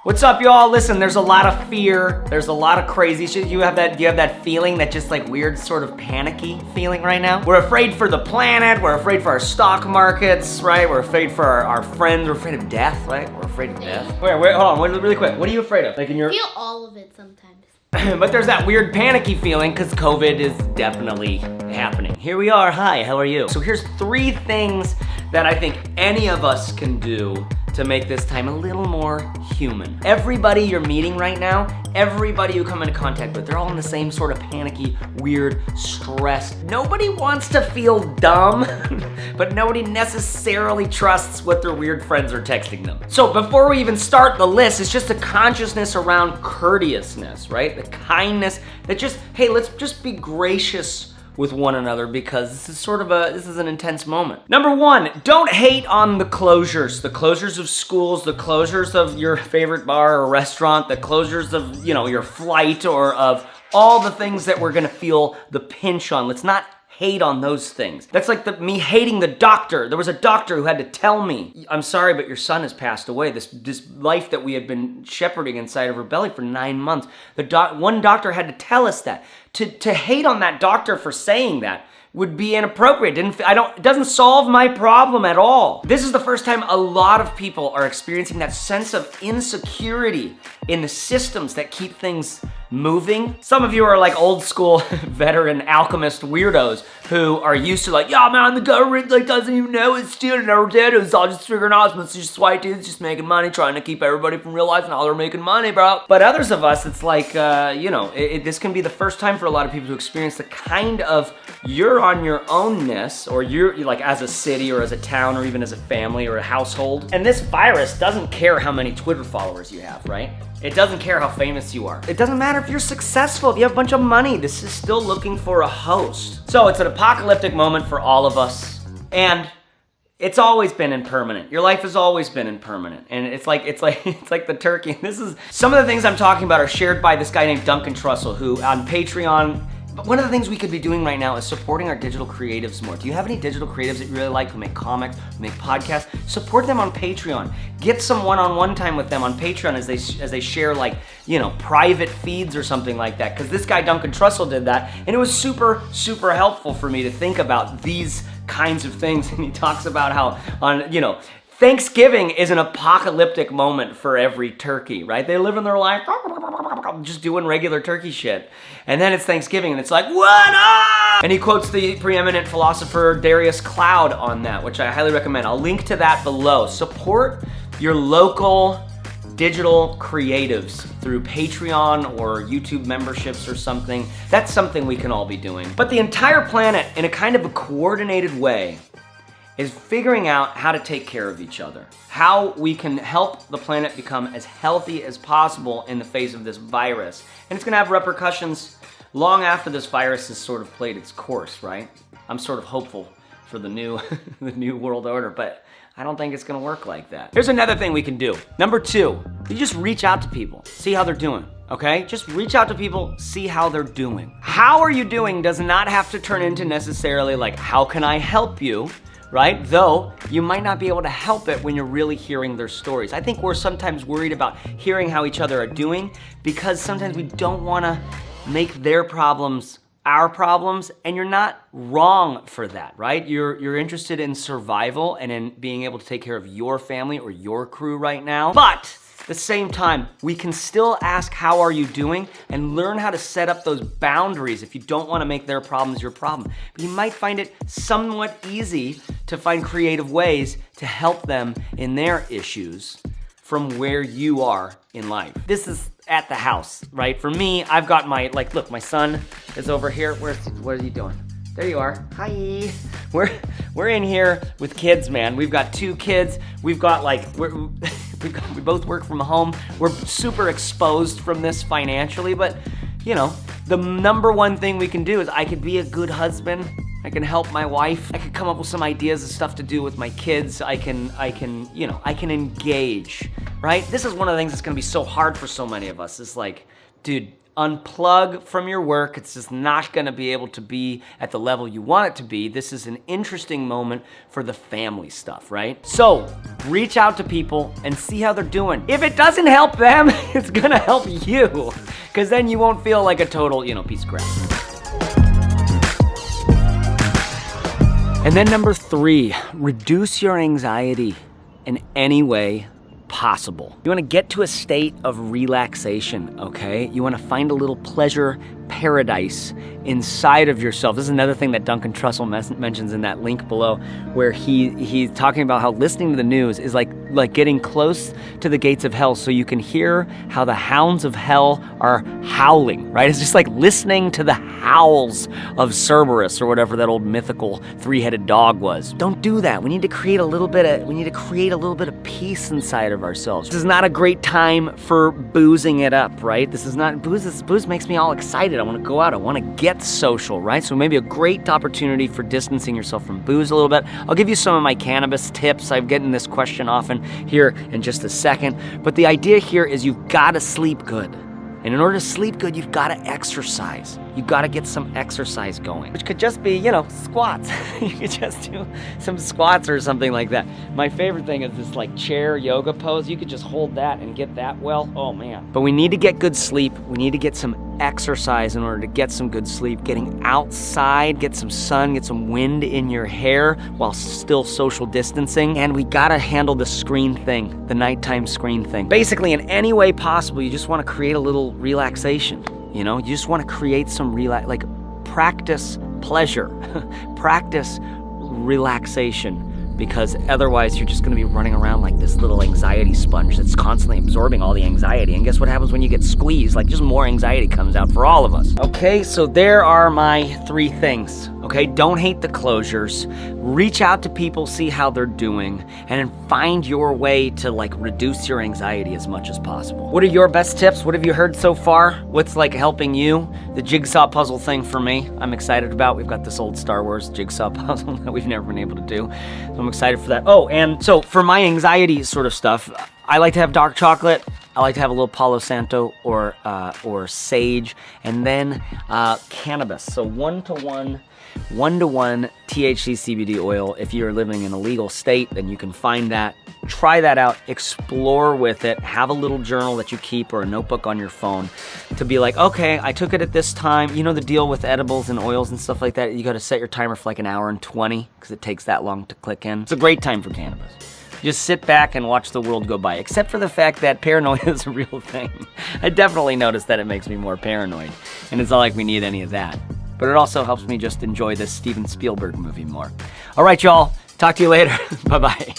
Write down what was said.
What's up, y'all? Listen, there's a lot of fear. There's a lot of crazy shit. Do you have that feeling, that just like weird sort of panicky feeling right now? We're afraid for the planet. We're afraid for our stock markets, right? We're afraid for our friends. We're afraid of death, right? We're afraid of death. Wait, hold on, really quick. What are you afraid of? Like in your... I feel all of it sometimes. But there's that weird panicky feeling because COVID is definitely happening. Here we are. Hi, how are you? So here's 3 things that I think any of us can do to make this time a little more human. Everybody you're meeting right now, everybody you come into contact with, they're all in the same sort of panicky, weird, stressed. Nobody wants to feel dumb, but nobody necessarily trusts what their weird friends are texting them. So before we even start the list, it's just a consciousness around courteousness, right? The kindness that just, hey, let's just be gracious with one another because this is an intense moment. Number 1, don't hate on the closures of schools, the closures of your favorite bar or restaurant, the closures of, your flight or of all the things that we're gonna feel the pinch on. Let's not hate on those things. That's like me hating the doctor. There was a doctor who had to tell me, I'm sorry, but your son has passed away. This life that we had been shepherding inside of her belly for 9 months. One doctor had to tell us that. To hate on that doctor for saying that would be inappropriate. It doesn't solve my problem at all. This is the first time a lot of people are experiencing that sense of insecurity in the systems that keep things moving. Some of you are like old school veteran alchemist weirdos who are used to like, yeah man, the government doesn't even know it's stealing our data. It's all just figuring out it's just white dudes just making money, trying to keep everybody from realizing how they're making money, bro. But others of us, it's like, this can be the first time for a lot of people to experience the kind of you're on your ownness, or you're like as a city or as a town or even as a family or a household. And this virus doesn't care how many Twitter followers you have, right? It doesn't care how famous you are. It doesn't matter if you're successful, if you have a bunch of money. This is still looking for a host. So it's an apocalyptic moment for all of us. And it's always been impermanent. Your life has always been impermanent. And it's like the turkey. This is, some of the things I'm talking about are shared by this guy named Duncan Trussel, who on Patreon. But one of the things we could be doing right now is supporting our digital creatives more. Do you have any digital creatives that you really like, who make comics, who make podcasts? Support them on Patreon. Get some one-on-one time with them on Patreon as they share private feeds or something like that. Because this guy Duncan Trussel did that, and it was super, super helpful for me to think about these kinds of things. And he talks about how Thanksgiving is an apocalyptic moment for every turkey, right? They live in their life just doing regular turkey shit. And then it's Thanksgiving and it's like, what up? And he quotes the preeminent philosopher Darius Cloud on that, which I highly recommend. I'll link to that below. Support your local digital creatives through Patreon or YouTube memberships or something. That's something we can all be doing. But the entire planet, in a kind of a coordinated way, is figuring out how to take care of each other. How we can help the planet become as healthy as possible in the face of this virus. And it's gonna have repercussions long after this virus has sort of played its course, right? I'm sort of hopeful for the new world order, but I don't think it's gonna work like that. Here's another thing we can do. Number 2, you just reach out to people, see how they're doing. Okay? Just reach out to people, see how they're doing. How are you doing does not have to turn into necessarily like, how can I help you? Right? Though, you might not be able to help it when you're really hearing their stories. I think we're sometimes worried about hearing how each other are doing because sometimes we don't want to make their problems our problems, and you're not wrong for that, right? You're interested in survival and in being able to take care of your family or your crew right now. But at the same time, we can still ask, how are you doing? And learn how to set up those boundaries if you don't want to make their problems your problem. But you might find it somewhat easy to find creative ways to help them in their issues from where you are in life. This is at the house, right? For me, I've got look, my son is over here. What are you doing? There you are. Hi. We're in here with kids, man. We've got 2 kids. We've got we both work from home. We're super exposed from this financially, but the number one thing we can do is I could be a good husband. I can help my wife. I can come up with some ideas of stuff to do with my kids. I can engage, right? This is one of the things that's gonna be so hard for so many of us. It's like, dude, unplug from your work. It's just not gonna be able to be at the level you want it to be. This is an interesting moment for the family stuff, right? So reach out to people and see how they're doing. If it doesn't help them, it's gonna help you, because then you won't feel like a total, piece of crap. And then number 3, reduce your anxiety in any way possible. You wanna get to a state of relaxation, okay? You wanna find a little pleasure paradise inside of yourself. This is another thing that Duncan Trussel mentions in that link below, where he's talking about how listening to the news is like getting close to the gates of hell, so you can hear how the hounds of hell are howling, right? It's just like listening to the howls of Cerberus or whatever that old mythical 3-headed dog was. Don't do that. We need to create a little bit of peace inside of ourselves. This is not a great time for boozing it up, right? This is not booze. Booze makes me all excited. I want to go out. I want to get social, right? So maybe a great opportunity for distancing yourself from booze a little bit. I'll give you some of my cannabis tips. I'm getting this question often here in just a second. But the idea here is you've got to sleep good. And in order to sleep good, you've got to exercise. You've got to get some exercise going, which could just be, squats. You could just do some squats or something like that. My favorite thing is this chair yoga pose. You could just hold that and get that well. Oh man. But we need to get good sleep. We need to get some exercise in order to get some good sleep. Getting outside, get some sun, get some wind in your hair while still social distancing. And we gotta handle the screen thing, the nighttime screen thing. Basically, in any way possible, you just wanna create a little relaxation. You just wanna create some practice pleasure, practice relaxation. Because otherwise you're just gonna be running around like this little anxiety sponge that's constantly absorbing all the anxiety. And guess what happens when you get squeezed? Just more anxiety comes out for all of us. Okay, so there are my 3 things. Okay, don't hate the closures. Reach out to people, see how they're doing, and find your way to reduce your anxiety as much as possible. What are your best tips? What have you heard so far? What's helping you? The jigsaw puzzle thing for me, I'm excited about. We've got this old Star Wars jigsaw puzzle that we've never been able to do. So I'm excited for that. Oh, and so for my anxiety sort of stuff, I like to have dark chocolate. I like to have a little Palo Santo or sage, and then cannabis. So 1-to-1 THC CBD oil. If you're living in a legal state, then you can find that. Try that out, explore with it, have a little journal that you keep or a notebook on your phone to be okay, I took it at this time. You know the deal with edibles and oils and stuff like that, you gotta set your timer for 1 hour and 20 because it takes that long to click in. It's a great time for cannabis. Just sit back and watch the world go by, except for the fact that paranoia is a real thing. I definitely noticed that it makes me more paranoid, and it's not like we need any of that. But it also helps me just enjoy this Steven Spielberg movie more. All right, y'all. Talk to you later. Bye-bye.